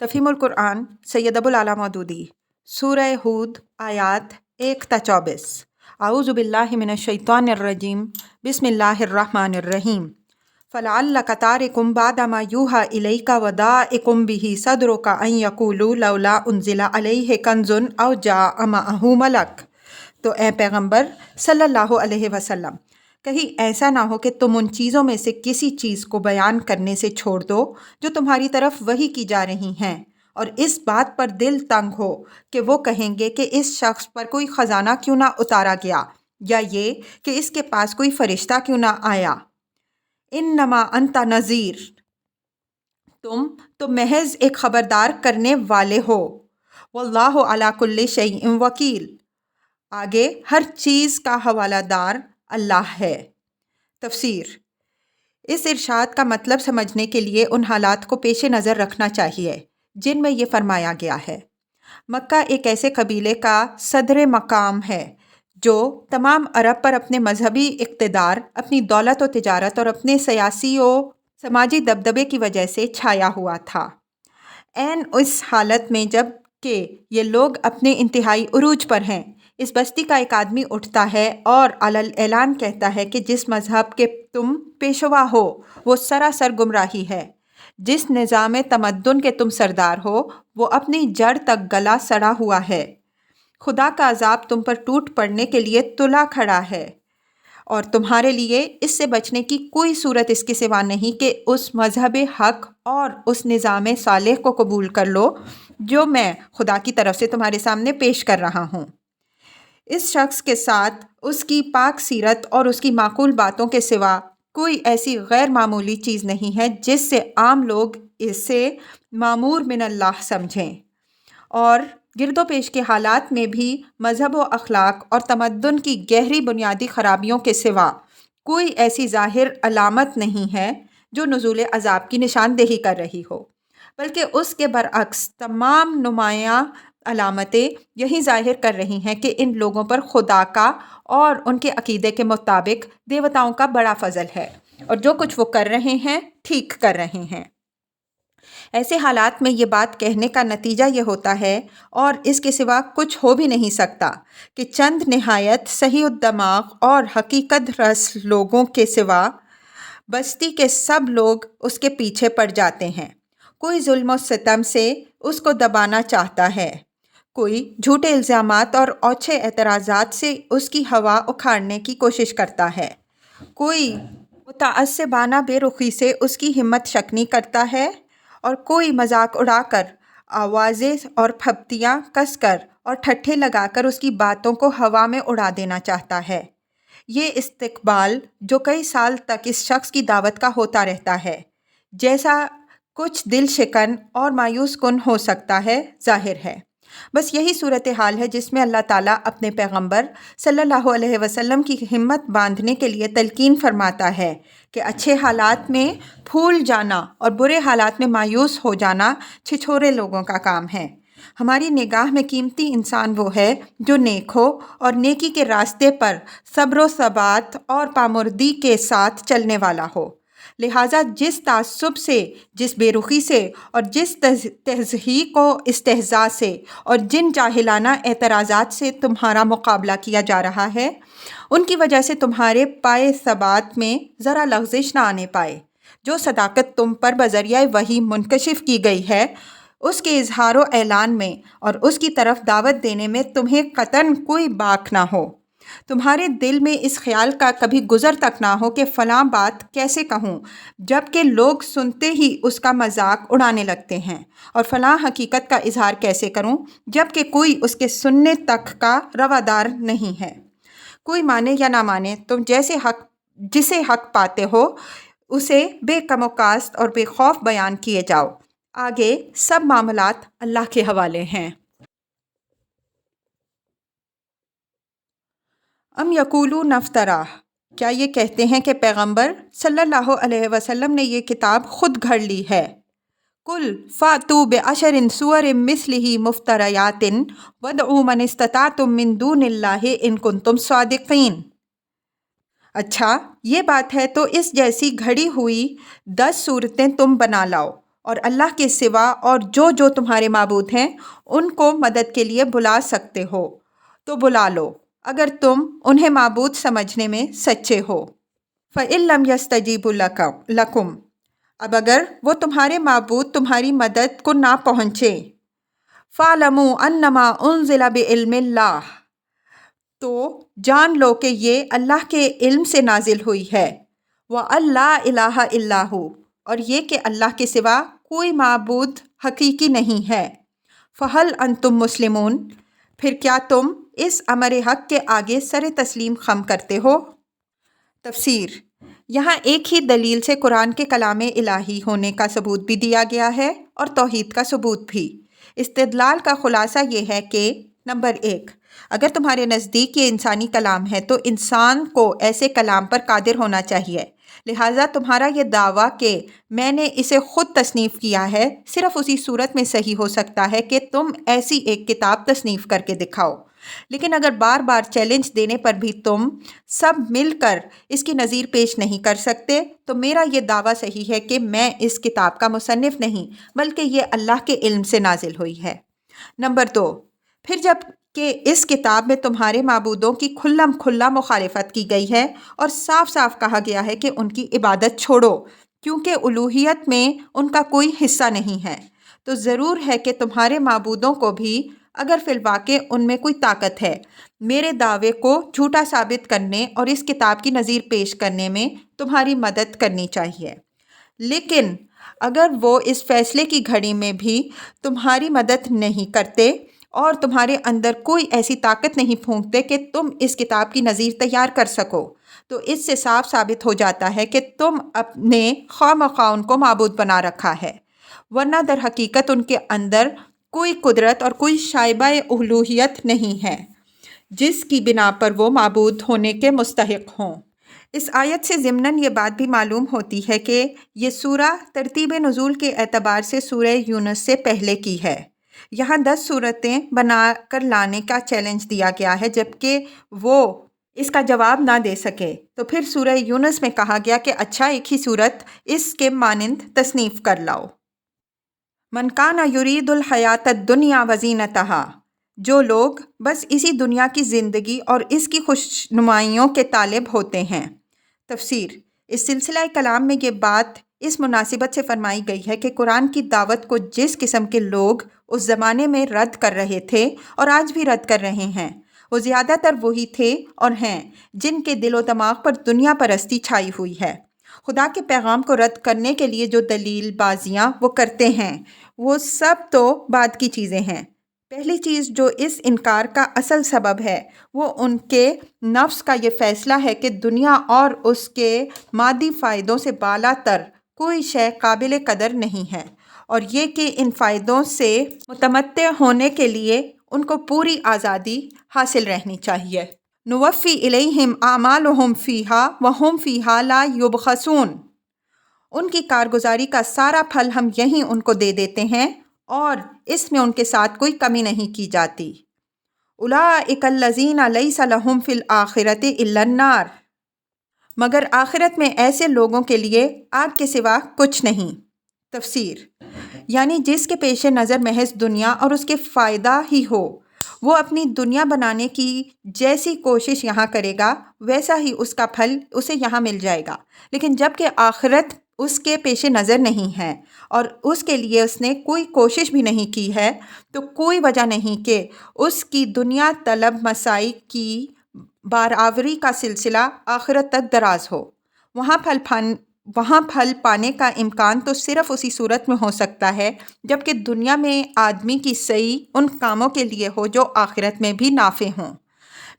تفہیم القرآن سید ابو العلا مودودی سورہ ہود آیات 1 تا 24 اعوذ باللہ من الشیطان الرجیم بسم اللہ الرحمن الرحیم فلعلک تارکم بعد ما یوحی الیک وضائق بہ صدرک ان یقولوا لولا انزل علیہ کنز او جاء معہ ملک۔ تو اے پیغمبر صلی اللہ علیہ وسلم، کہیں ایسا نہ ہو کہ تم ان چیزوں میں سے کسی چیز کو بیان کرنے سے چھوڑ دو جو تمہاری طرف وحی کی جا رہی ہیں، اور اس بات پر دل تنگ ہو کہ وہ کہیں گے کہ اس شخص پر کوئی خزانہ کیوں نہ اتارا گیا، یا یہ کہ اس کے پاس کوئی فرشتہ کیوں نہ آیا۔ انما انت نذیر، تم تو محض ایک خبردار کرنے والے ہو۔ واللہ علی کل شیء وکیل، آگے ہر چیز کا حوالہ دار اللہ ہے۔ تفسیر۔ اس ارشاد کا مطلب سمجھنے کے لیے ان حالات کو پیش نظر رکھنا چاہیے جن میں یہ فرمایا گیا ہے۔ مکہ ایک ایسے قبیلے کا صدر مقام ہے جو تمام عرب پر اپنے مذہبی اقتدار، اپنی دولت و تجارت اور اپنے سیاسی و سماجی دبدبے کی وجہ سے چھایا ہوا تھا۔ عین اس حالت میں جب کہ یہ لوگ اپنے انتہائی عروج پر ہیں، اس بستی کا ایک آدمی اٹھتا ہے اور علی اعلان کہتا ہے کہ جس مذہب کے تم پیشوا ہو وہ سراسر گمراہی ہے، جس نظام تمدن کے تم سردار ہو وہ اپنی جڑ تک گلا سڑا ہوا ہے، خدا کا عذاب تم پر ٹوٹ پڑنے کے لیے تلا کھڑا ہے، اور تمہارے لیے اس سے بچنے کی کوئی صورت اس کے سوا نہیں کہ اس مذہب حق اور اس نظام صالح کو قبول کر لو جو میں خدا کی طرف سے تمہارے سامنے پیش کر رہا ہوں۔ اس شخص کے ساتھ اس کی پاک سیرت اور اس کی معقول باتوں کے سوا کوئی ایسی غیر معمولی چیز نہیں ہے جس سے عام لوگ اسے مامور من اللہ سمجھیں، اور گرد و پیش کے حالات میں بھی مذہب و اخلاق اور تمدن کی گہری بنیادی خرابیوں کے سوا کوئی ایسی ظاہر علامت نہیں ہے جو نزول عذاب کی نشاندہی کر رہی ہو، بلکہ اس کے برعکس تمام نمایاں علامتیں یہی ظاہر کر رہی ہیں کہ ان لوگوں پر خدا کا اور ان کے عقیدے کے مطابق دیوتاؤں کا بڑا فضل ہے، اور جو کچھ وہ کر رہے ہیں ٹھیک کر رہے ہیں۔ ایسے حالات میں یہ بات کہنے کا نتیجہ یہ ہوتا ہے، اور اس کے سوا کچھ ہو بھی نہیں سکتا، کہ چند نہایت صحیح الدماغ اور حقیقت رس لوگوں کے سوا بستی کے سب لوگ اس کے پیچھے پڑ جاتے ہیں۔ کوئی ظلم و ستم سے اس کو دبانا چاہتا ہے، کوئی جھوٹے الزامات اور اوچھے اعتراضات سے اس کی ہوا اکھاڑنے کی کوشش کرتا ہے، کوئی متعصبانہ بے رخی سے اس کی ہمت شکنی کرتا ہے، اور کوئی مذاق اڑا کر، آوازیں اور پھپتیاں کس کر اور ٹھٹھے لگا کر اس کی باتوں کو ہوا میں اڑا دینا چاہتا ہے۔ یہ استقبال جو کئی سال تک اس شخص کی دعوت کا ہوتا رہتا ہے، جیسا کچھ دل شکن اور مایوس کن ہو سکتا ہے، ظاہر ہے۔ بس یہی صورتحال ہے جس میں اللہ تعالیٰ اپنے پیغمبر صلی اللہ علیہ وسلم کی ہمت باندھنے کے لیے تلقین فرماتا ہے کہ اچھے حالات میں پھول جانا اور برے حالات میں مایوس ہو جانا چھچھورے لوگوں کا کام ہے۔ ہماری نگاہ میں قیمتی انسان وہ ہے جو نیک ہو اور نیکی کے راستے پر صبر و ثبات اور پامردی کے ساتھ چلنے والا ہو۔ لہٰذا جس تعصب سے، جس بے رخی سے اور جس تضحیک و استہزاء سے اور جن جاہلانہ اعتراضات سے تمہارا مقابلہ کیا جا رہا ہے، ان کی وجہ سے تمہارے پائے ثبات میں ذرا لغزش نہ آنے پائے۔ جو صداقت تم پر بذریعہ وحی منکشف کی گئی ہے، اس کے اظہار و اعلان میں اور اس کی طرف دعوت دینے میں تمہیں قطعاً کوئی باک نہ ہو۔ تمہارے دل میں اس خیال کا کبھی گزر تک نہ ہو کہ فلاں بات کیسے کہوں، جبکہ لوگ سنتے ہی اس کا مذاق اڑانے لگتے ہیں، اور فلاں حقیقت کا اظہار کیسے کروں جبکہ کوئی اس کے سننے تک کا روادار نہیں ہے۔ کوئی مانے یا نہ مانے، تم جسے حق پاتے ہو اسے بے کم و کاست اور بے خوف بیان کیے جاؤ۔ آگے سب معاملات اللہ کے حوالے ہیں۔ ام یقولون افتراہ، کیا یہ کہتے ہیں کہ پیغمبر صلی اللہ علیہ وسلم نے یہ کتاب خود گھڑ لی ہے؟ قل فأتوا بعشر سور مثلہ مفتریات وادعوا من استطعتم من دون اللہ ان کنتم صادقین۔ اچھا یہ بات ہے تو اس جیسی گھڑی ہوئی 10 صورتیں تم بنا لاؤ، اور اللہ کے سوا اور جو جو تمہارے معبود ہیں ان کو مدد کے لیے بلا سکتے ہو تو بلا لو اگر تم انہیں معبود سمجھنے میں سچے ہو۔ فَإِن لَّمْ يَسْتَجِيبُوا لَكُمْ، اب اگر وہ تمہارے معبود تمہاری مدد کو نہ پہنچے، فَاعْلَمُوا أَنَّمَا أُنزِلَ بِعِلْمِ اللَّهِ، تو جان لو کہ یہ اللہ کے علم سے نازل ہوئی ہے، وَأَن لَّا إِلَٰهَ إِلَّا هُوَ، اور یہ کہ اللہ کے سوا کوئی معبود حقیقی نہیں ہے۔ فَهَلْ أَنْتُمْ مُسْلِمُونَ، پھر کیا تم اس امر حق کے آگے سر تسلیم خم کرتے ہو؟ تفسیر: یہاں ایک ہی دلیل سے قرآن کے کلام الہی ہونے کا ثبوت بھی دیا گیا ہے اور توحید کا ثبوت بھی۔ استدلال کا خلاصہ یہ ہے کہ نمبر 1، اگر تمہارے نزدیک یہ انسانی کلام ہے تو انسان کو ایسے کلام پر قادر ہونا چاہیے، لہٰذا تمہارا یہ دعویٰ کہ میں نے اسے خود تصنیف کیا ہے صرف اسی صورت میں صحیح ہو سکتا ہے کہ تم ایسی ایک کتاب تصنیف کر کے دکھاؤ۔ لیکن اگر بار بار چیلنج دینے پر بھی تم سب مل کر اس کی نظیر پیش نہیں کر سکتے تو میرا یہ دعویٰ صحیح ہے کہ میں اس کتاب کا مصنف نہیں بلکہ یہ اللہ کے علم سے نازل ہوئی ہے۔ نمبر 2، پھر جب کہ اس کتاب میں تمہارے معبودوں کی کھلم کھلا مخالفت کی گئی ہے اور صاف صاف کہا گیا ہے کہ ان کی عبادت چھوڑو کیونکہ الوہیت میں ان کا کوئی حصہ نہیں ہے، تو ضرور ہے کہ تمہارے معبودوں کو بھی اگر فی الواقع ان میں کوئی طاقت ہے میرے دعوے کو جھوٹا ثابت کرنے اور اس کتاب کی نظیر پیش کرنے میں تمہاری مدد کرنی چاہیے۔ لیکن اگر وہ اس فیصلے کی گھڑی میں بھی تمہاری مدد نہیں کرتے اور تمہارے اندر کوئی ایسی طاقت نہیں پھونکتے کہ تم اس کتاب کی نظیر تیار کر سکو، تو اس سے صاف ثابت ہو جاتا ہے کہ تم اپنے خواہ مخواہ ان کو معبود بنا رکھا ہے، ورنہ در حقیقت ان کے اندر کوئی قدرت اور کوئی شائبہ الوہیت نہیں ہے جس کی بنا پر وہ معبود ہونے کے مستحق ہوں۔ اس آیت سے ضمناً یہ بات بھی معلوم ہوتی ہے کہ یہ سورہ ترتیب نزول کے اعتبار سے سورہ یونس سے پہلے کی ہے۔ یہاں 10 صورتیں بنا کر لانے کا چیلنج دیا گیا ہے جبکہ وہ اس کا جواب نہ دے سکے، تو پھر سورہ یونس میں کہا گیا کہ اچھا ایک ہی صورت اس کے مانند تصنیف کر لاؤ۔ من کان یرید الحیات الدنیا وزینتها، جو لوگ بس اسی دنیا کی زندگی اور اس کی خوشنمائیوں کے طالب ہوتے ہیں۔ تفسیر: اس سلسلہ کلام میں یہ بات اس مناسبت سے فرمائی گئی ہے کہ قرآن کی دعوت کو جس قسم کے لوگ اس زمانے میں رد کر رہے تھے اور آج بھی رد کر رہے ہیں وہ زیادہ تر وہی تھے اور ہیں جن کے دل و دماغ پر دنیا پرستی چھائی ہوئی ہے۔ خدا کے پیغام کو رد کرنے کے لیے جو دلیل بازیاں وہ کرتے ہیں وہ سب تو بعد کی چیزیں ہیں۔ پہلی چیز جو اس انکار کا اصل سبب ہے وہ ان کے نفس کا یہ فیصلہ ہے کہ دنیا اور اس کے مادی فائدوں سے بالا تر کوئی شے قابل قدر نہیں ہے، اور یہ کہ ان فائدوں سے متمتع ہونے کے لیے ان کو پوری آزادی حاصل رہنی چاہیے۔ نوفی الیہم اعمالہم فیہا وہم فیہا لا یبخسون، ان کی کارگزاری کا سارا پھل ہم یہیں ان کو دے دیتے ہیں اور اس میں ان کے ساتھ کوئی کمی نہیں کی جاتی۔ اولئک الذین لیس لہم فی الآخرۃ الا النار، مگر آخرت میں ایسے لوگوں کے لیے آگ کے سوا کچھ نہیں۔ تفسیر: یعنی جس کے پیش نظر محض دنیا اور اس کے فائدہ ہی ہو، وہ اپنی دنیا بنانے کی جیسی کوشش یہاں کرے گا ویسا ہی اس کا پھل اسے یہاں مل جائے گا، لیکن جب کہ آخرت اس کے پیش نظر نہیں ہے اور اس کے لیے اس نے کوئی کوشش بھی نہیں کی ہے تو کوئی وجہ نہیں کہ اس کی دنیا طلب مساعی کی بارآوری کا سلسلہ آخرت تک دراز ہو۔ وہاں پھل پانے کا امکان تو صرف اسی صورت میں ہو سکتا ہے جبکہ دنیا میں آدمی کی سعی ان کاموں کے لیے ہو جو آخرت میں بھی نافع ہوں۔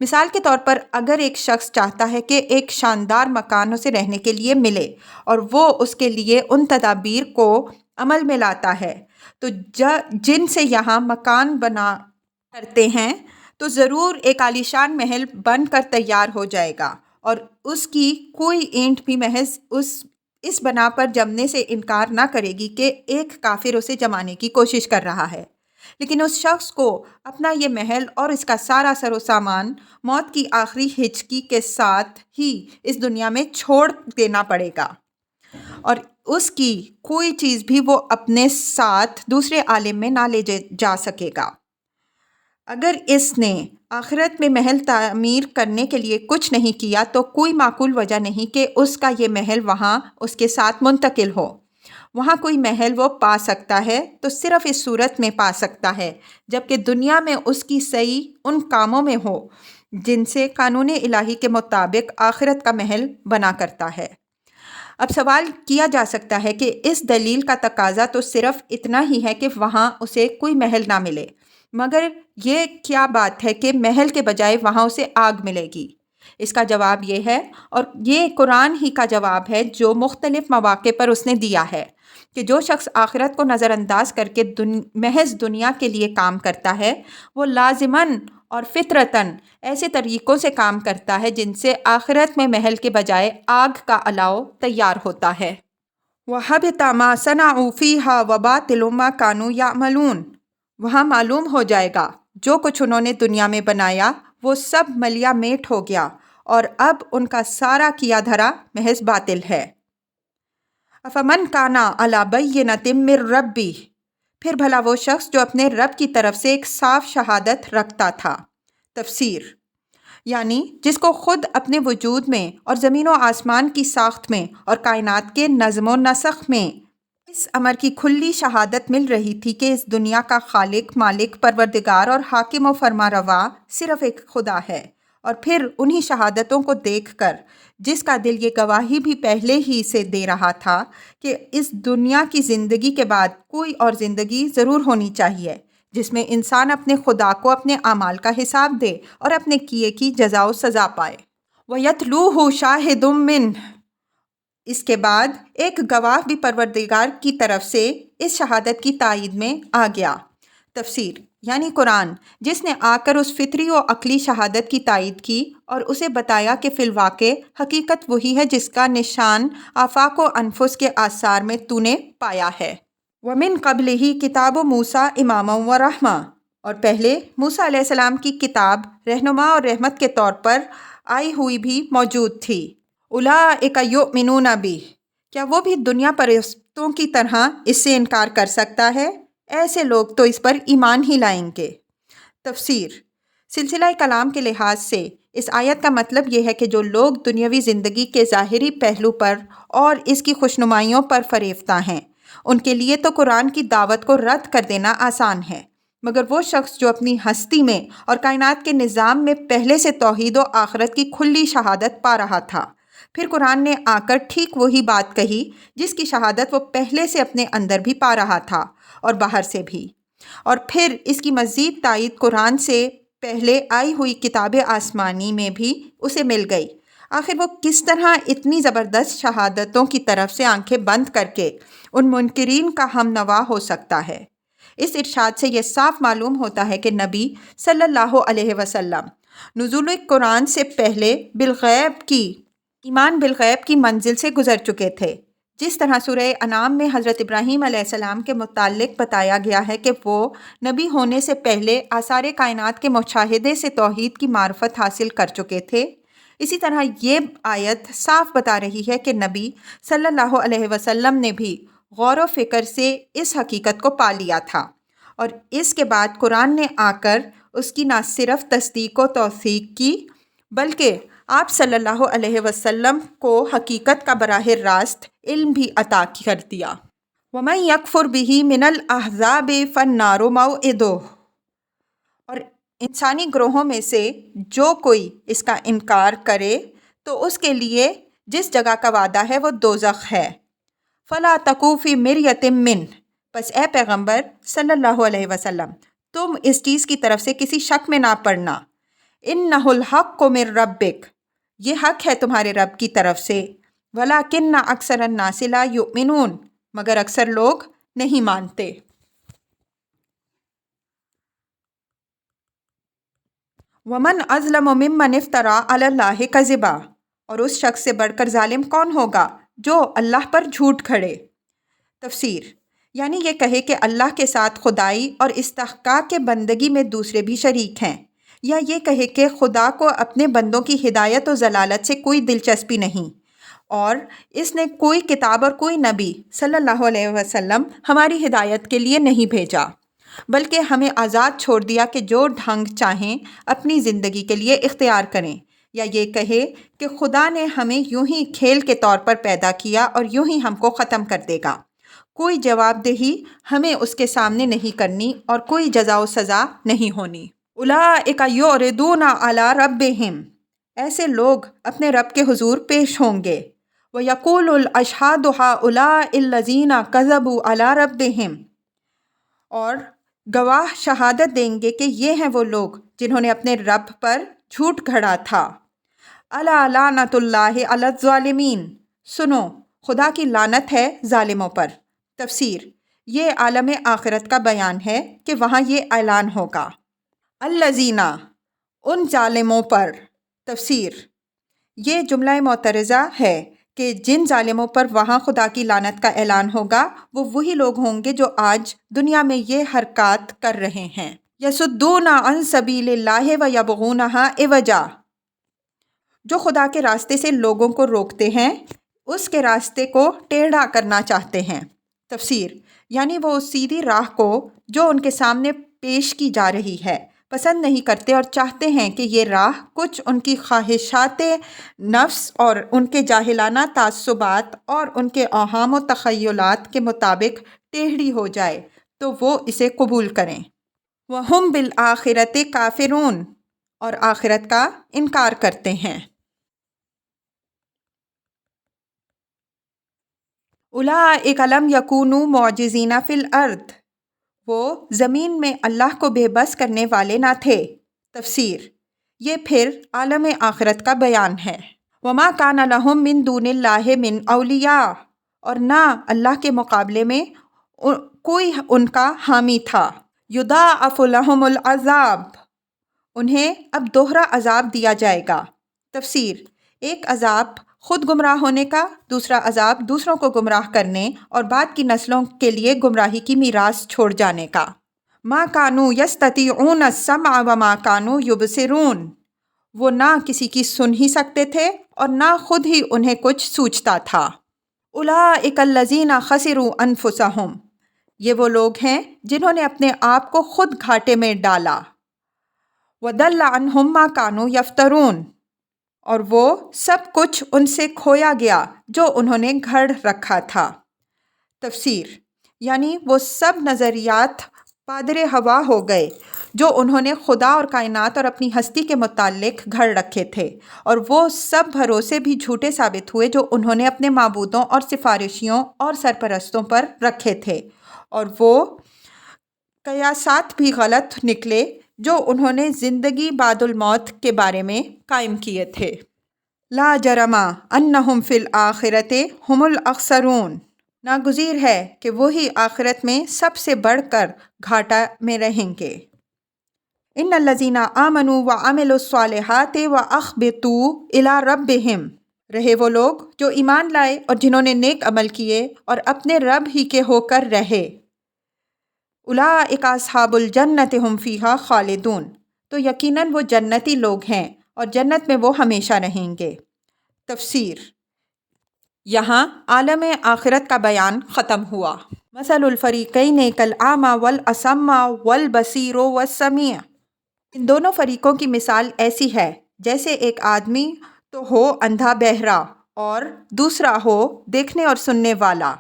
مثال کے طور پر اگر ایک شخص چاہتا ہے کہ ایک شاندار مکان اسے رہنے کے لیے ملے اور وہ اس کے لیے ان تدابیر کو عمل میں لاتا ہے تو جن سے یہاں مکان بنا کرتے ہیں تو ضرور ایک عالیشان محل بن کر تیار ہو جائے گا اور اس کی کوئی اینٹ بھی محض اس بنا پر جمنے سے انکار نہ کرے گی کہ ایک کافر اسے جمانے کی کوشش کر رہا ہے، لیکن اس شخص کو اپنا یہ محل اور اس کا سارا سر و سامان موت کی آخری ہچکی کے ساتھ ہی اس دنیا میں چھوڑ دینا پڑے گا، اور اس کی کوئی چیز بھی وہ اپنے ساتھ دوسرے عالم میں نہ لے جا سکے گا۔ اگر اس نے آخرت میں محل تعمیر کرنے کے لیے کچھ نہیں کیا تو کوئی معقول وجہ نہیں کہ اس کا یہ محل وہاں اس کے ساتھ منتقل ہو۔ وہاں کوئی محل وہ پا سکتا ہے تو صرف اس صورت میں پا سکتا ہے جبکہ دنیا میں اس کی سعی ان کاموں میں ہو جن سے قانون الہی کے مطابق آخرت کا محل بنا کرتا ہے۔ اب سوال کیا جا سکتا ہے کہ اس دلیل کا تقاضا تو صرف اتنا ہی ہے کہ وہاں اسے کوئی محل نہ ملے، مگر یہ کیا بات ہے کہ محل کے بجائے وہاں اسے آگ ملے گی؟ اس کا جواب یہ ہے، اور یہ قرآن ہی کا جواب ہے جو مختلف مواقع پر اس نے دیا ہے، کہ جو شخص آخرت کو نظر انداز کر کے محض دنیا کے لیے کام کرتا ہے وہ لازماً اور فطرتاً ایسے طریقوں سے کام کرتا ہے جن سے آخرت میں محل کے بجائے آگ کا الاؤ تیار ہوتا ہے۔ وَحَبِطَ مَا صَنَعُوا فِيهَا وَبَاطِلُ مَا كَانُوا يَعْمَلُونَ، وہاں معلوم ہو جائے گا جو کچھ انہوں نے دنیا میں بنایا وہ سب ملیا میٹ ہو گیا اور اب ان کا سارا کیا دھرا محض باطل ہے۔ افمن کانا علی بینۃ من ربی، پھر بھلا وہ شخص جو اپنے رب کی طرف سے ایک صاف شہادت رکھتا تھا۔ تفسیر، یعنی جس کو خود اپنے وجود میں اور زمین و آسمان کی ساخت میں اور کائنات کے نظم و نسق میں اس امر کی کھلی شہادت مل رہی تھی کہ اس دنیا کا خالق، مالک، پروردگار اور حاکم و فرمانروا صرف ایک خدا ہے، اور پھر انہی شہادتوں کو دیکھ کر جس کا دل یہ گواہی بھی پہلے ہی سے دے رہا تھا کہ اس دنیا کی زندگی کے بعد کوئی اور زندگی ضرور ہونی چاہیے جس میں انسان اپنے خدا کو اپنے اعمال کا حساب دے اور اپنے کیے کی جزا و سزا پائے۔ وَيَتْلُوهُ شَاهِدٌ مِّنْهُ، اس کے بعد ایک گواہ بھی پروردگار کی طرف سے اس شہادت کی تائید میں آ گیا۔ تفسیر، یعنی قرآن جس نے آ کر اس فطری و عقلی شہادت کی تائید کی اور اسے بتایا کہ فی الواقع حقیقت وہی ہے جس کا نشان آفاق و انفس کے آثار میں تو نے پایا ہے۔ وَمِن قَبْلِهِ کتاب موسیٰ اماما و رحمہ، اور پہلے موسیٰ علیہ السلام کی کتاب رہنما اور رحمت کے طور پر آئی ہوئی بھی موجود تھی۔ اولئک یؤمنون بہ، کیا وہ بھی دنیا پرستوں کی طرح اس سے انکار کر سکتا ہے؟ ایسے لوگ تو اس پر ایمان ہی لائیں گے۔ تفسیر، سلسلہ کلام کے لحاظ سے اس آیت کا مطلب یہ ہے کہ جو لوگ دنیاوی زندگی کے ظاہری پہلو پر اور اس کی خوشنمائیوں پر فریفتہ ہیں ان کے لیے تو قرآن کی دعوت کو رد کر دینا آسان ہے، مگر وہ شخص جو اپنی ہستی میں اور کائنات کے نظام میں پہلے سے توحید و آخرت کی کھلی شہادت پا رہا تھا، پھر قرآن نے آ کر ٹھیک وہی بات کہی جس کی شہادت وہ پہلے سے اپنے اندر بھی پا رہا تھا اور باہر سے بھی، اور پھر اس کی مزید تائید قرآن سے پہلے آئی ہوئی کتاب آسمانی میں بھی اسے مل گئی۔ آخر وہ کس طرح اتنی زبردست شہادتوں کی طرف سے آنکھیں بند کر کے ان منکرین کا ہم نوا ہو سکتا ہے؟ اس ارشاد سے یہ صاف معلوم ہوتا ہے کہ نبی صلی اللہ علیہ وسلم نزول قرآن سے پہلے ایمان بالغیب کی منزل سے گزر چکے تھے۔ جس طرح سورہ انعام میں حضرت ابراہیم علیہ السلام کے متعلق بتایا گیا ہے کہ وہ نبی ہونے سے پہلے آثار کائنات کے مشاہدے سے توحید کی معرفت حاصل کر چکے تھے، اسی طرح یہ آیت صاف بتا رہی ہے کہ نبی صلی اللہ علیہ وسلم نے بھی غور و فکر سے اس حقیقت کو پا لیا تھا، اور اس کے بعد قرآن نے آ کر اس کی نہ صرف تصدیق و توثیق کی بلکہ آپ صلی اللہ علیہ وسلم کو حقیقت کا براہ راست علم بھی عطا کر دیا۔ وَمَن يَكْفُرْ بِهِ مِنَ الْأَحْزَابِ فَالنَّارُ مَوْعِدُهُ، اور انسانی گروہوں میں سے جو کوئی اس کا انکار کرے تو اس کے لیے جس جگہ کا وعدہ ہے وہ دوزخ ہے۔ فَلَا تَكُ فِي مِرْيَةٍ مِّنْهُ، پس اے پیغمبر صلی اللہ علیہ وسلم تم اس چیز کی طرف سے کسی شک میں نہ پڑنا۔ إِنَّهُ الْحَقُّ مِن رَبِّكَ، یہ حق ہے تمہارے رب کی طرف سے۔ وَلَكِنَّ أَكْثَرَ النَّاسِ لَا يُؤْمِنُونَ، مگر اکثر لوگ نہیں مانتے۔ وَمَنْ أَظْلَمُ مِمَّنِ افْتَرَىٰ عَلَى اللَّهِ كَذِبًا، اور اس شخص سے بڑھ کر ظالم کون ہوگا جو اللہ پر جھوٹ کھڑے۔ تفسیر، یعنی یہ کہے کہ اللہ کے ساتھ خدائی اور استحقاق کے بندگی میں دوسرے بھی شریک ہیں، یا یہ کہے کہ خدا کو اپنے بندوں کی ہدایت و ضلالت سے کوئی دلچسپی نہیں، اور اس نے کوئی کتاب اور کوئی نبی صلی اللہ علیہ وسلم ہماری ہدایت کے لیے نہیں بھیجا، بلکہ ہمیں آزاد چھوڑ دیا کہ جو ڈھنگ چاہیں اپنی زندگی کے لیے اختیار کریں، یا یہ کہے کہ خدا نے ہمیں یوں ہی کھیل کے طور پر پیدا کیا اور یوں ہی ہم کو ختم کر دے گا۔ کوئی جواب دہی ہمیں اس کے سامنے نہیں کرنی اور کوئی جزا و سزا نہیں ہونی۔ اولئک یعرضون علی ربہم، ایسے لوگ اپنے رب کے حضور پیش ہوں گے۔ وَيَقُولُ الْأَشْهَادُ هَؤُلَاءِ الَّذِينَ كَذَبُوا عَلَى رَبِّهِمْ، اور گواہ شہادت دیں گے کہ یہ ہیں وہ لوگ جنہوں نے اپنے رب پر جھوٹ گھڑا تھا۔ الا لعنت اللہ علی الظالمین، سنو خدا کی لعنت ہے ظالموں پر۔ تفسیر، یہ عالم آخرت کا بیان ہے کہ وہاں یہ اعلان ہوگا۔ الذین، ان ظالموں پر۔ تفسیر، یہ جملہ معترضہ ہے کہ جن ظالموں پر وہاں خدا کی لعنت کا اعلان ہوگا وہ وہی لوگ ہوں گے جو آج دنیا میں یہ حرکات کر رہے ہیں۔ یصدون عن سبیل اللہ ویبغونہا عوجا، جو خدا کے راستے سے لوگوں کو روکتے ہیں، اس کے راستے کو ٹیڑھا کرنا چاہتے ہیں۔ تفسیر، یعنی وہ اس سیدھی راہ کو جو ان کے سامنے پیش کی جا رہی ہے پسند نہیں کرتے اور چاہتے ہیں کہ یہ راہ کچھ ان کی خواہشات نفس اور ان کے جاہلانہ تعصبات اور ان کے اوہام و تخیلات کے مطابق ٹیڑھی ہو جائے تو وہ اسے قبول کریں۔ وَهُمْ بِالْآخِرَةِ کافرون، اور آخرت کا انکار کرتے ہیں۔ اولئک لم یکونوا معجزین فی الارض، وہ زمین میں اللہ کو بے بس کرنے والے نہ تھے۔ تفسیر، یہ پھر عالم آخرت کا بیان ہے۔ وما کان لہم من دون اللہ من اولیاء، اور نہ اللہ کے مقابلے میں کوئی ان کا حامی تھا۔ یضاعف لہم العذاب، انہیں اب دوہرا عذاب دیا جائے گا۔ تفسیر، ایک عذاب خود گمراہ ہونے کا، دوسرا عذاب دوسروں کو گمراہ کرنے اور بعد کی نسلوں کے لیے گمراہی کی میراث چھوڑ جانے کا۔ ما کانوا یستطیعون السمع وما کانوا یبصرون، وہ نہ کسی کی سن ہی سکتے تھے اور نہ خود ہی انہیں کچھ سوچتا تھا۔ اولئک الذین خسروا انفسہم، یہ وہ لوگ ہیں جنہوں نے اپنے آپ کو خود گھاٹے میں ڈالا۔ وضل عنہم ما کانوا یفترون، اور وہ سب کچھ ان سے کھویا گیا جو انہوں نے گھڑ رکھا تھا۔ تفسیر، یعنی وہ سب نظریات پادر ہوا ہو گئے جو انہوں نے خدا اور کائنات اور اپنی ہستی کے متعلق گھڑ رکھے تھے، اور وہ سب بھروسے بھی جھوٹے ثابت ہوئے جو انہوں نے اپنے معبودوں اور سفارشیوں اور سرپرستوں پر رکھے تھے، اور وہ قیاسات بھی غلط نکلے جو انہوں نے زندگی بعد الموت کے بارے میں قائم کیے تھے۔ لا جرم انہم فی الآخرۃ ھم الاخسرون، ناگزیر ہے کہ وہی آخرت میں سب سے بڑھ کر گھاٹا میں رہیں گے۔ ان الذین آمنوا وعملوا الصالحات واخبتوا الی ربہم، رہے وہ لوگ جو ایمان لائے اور جنہوں نے نیک عمل کیے اور اپنے رب ہی کے ہو کر رہے۔ اولئک اصحاب الجنۃ ھم فیہا خالدون، تو یقیناً وہ جنتی لوگ ہیں اور جنت میں وہ ہمیشہ رہیں گے۔ تفسیر، یہاں عالم آخرت کا بیان ختم ہوا۔ مثل الفریقین کالاعمی والاصم والبصیر والسمیع، ان دونوں فریقوں کی مثال ایسی ہے جیسے ایک آدمی تو ہو اندھا بہرا اور دوسرا ہو دیکھنے اور سننے والا۔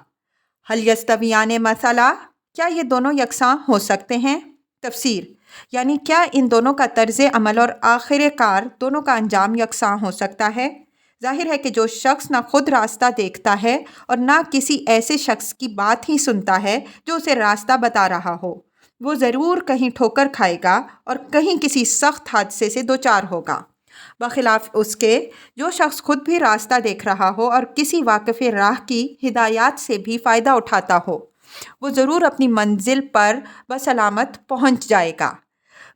هل یستویان مثلا، کیا یہ دونوں یکساں ہو سکتے ہیں؟ تفسیر، یعنی کیا ان دونوں کا طرز عمل اور آخر کار دونوں کا انجام یکساں ہو سکتا ہے؟ ظاہر ہے کہ جو شخص نہ خود راستہ دیکھتا ہے اور نہ کسی ایسے شخص کی بات ہی سنتا ہے جو اسے راستہ بتا رہا ہو، وہ ضرور کہیں ٹھوکر کھائے گا اور کہیں کسی سخت حادثے سے دوچار ہوگا، بخلاف اس کے جو شخص خود بھی راستہ دیکھ رہا ہو اور کسی واقف راہ کی ہدایات سے بھی فائدہ اٹھاتا ہو، وہ ضرور اپنی منزل پر بسلامت پہنچ جائے گا۔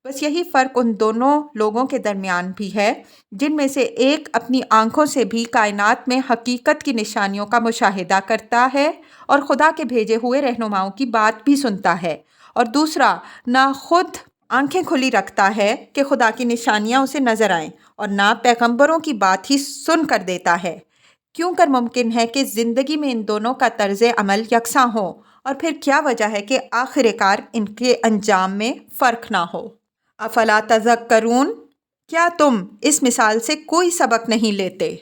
بس یہی فرق ان دونوں لوگوں کے درمیان بھی ہے جن میں سے ایک اپنی آنکھوں سے بھی کائنات میں حقیقت کی نشانیوں کا مشاہدہ کرتا ہے اور خدا کے بھیجے ہوئے رہنماؤں کی بات بھی سنتا ہے، اور دوسرا نہ خود آنکھیں کھلی رکھتا ہے کہ خدا کی نشانیاں اسے نظر آئیں اور نہ پیغمبروں کی بات ہی سن کر دیتا ہے کیوں کر ممکن ہے کہ زندگی میں ان دونوں کا طرز عمل یکساں ہو اور پھر کیا وجہ ہے کہ آخر کار ان کے انجام میں فرق نہ ہو؟ افلا تذکرون، کیا تم اس مثال سے کوئی سبق نہیں لیتے؟